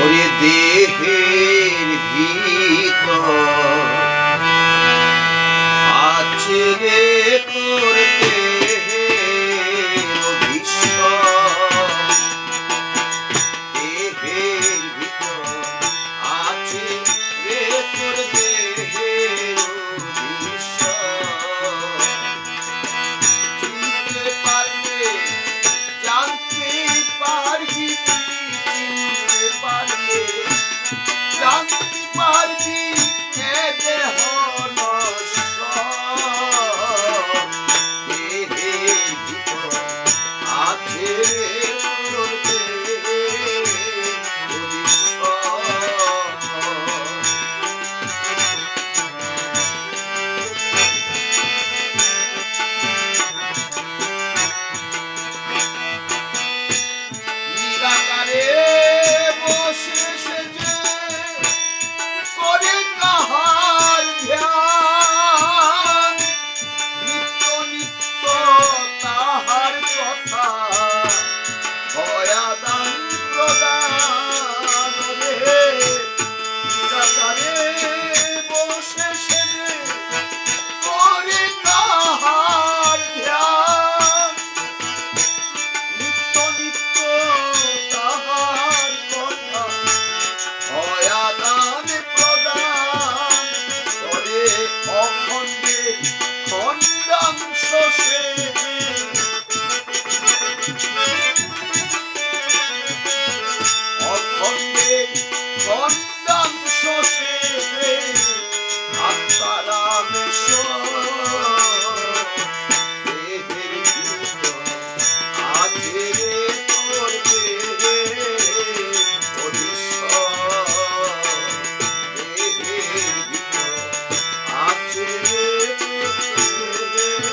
ওরে দেহের ভিতর আছে রে তোর দেহের অধিষ্ঠান, দেহের ভিতর আছে রে তোর দেহের অধিষ্ঠান। চিনতে পারলে জানতে পারবি, চিনতে পারলে জানতে পারবি এ দেহ নশ্বর, দেহের ভিতর আছে তোর দেহের অধিষ্ঠান। নিরাকারে বসে সেজে করে কাহার ধ্যান, নিত্য নিত্য তাহার কথা ভয়াদান প্রদান রে। নিরাকারে বসে সেজে করে কাহার ধ্যান, নিত্য নিত্য তাহার কথা ভয়াদান প্রদান করে। অখণ্ডে খণ্ডাংশ সে, অখণ্ডে খণ্ডাংশ সে আত্মারামেশ্বর, দেহের ভিতর আছে রে তোর দেহের অধিষ্ঠান, দেহের ভিতর আছে রে তোর দেহের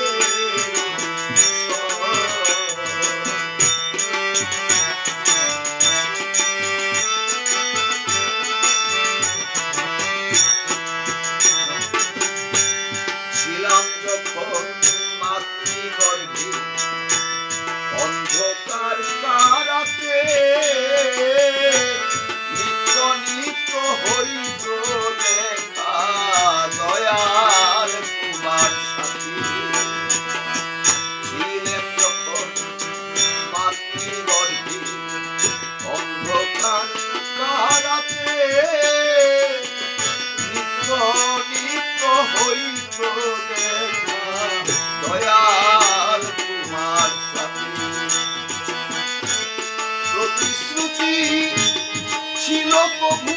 ছিলাম যখন মাতৃগর্ভে অন্ধকার কারাতে, নিত্য নিত্য হইত দেখা দয়ার তোমার সাথে। ছিলেন যখন মাতৃগর্ভে অন্ধকার কারাতে, নিত্য নিত্য হইত দেখা দয়ার তোমার সাথে। প্রতিশ্রুতি ছিল প্রভু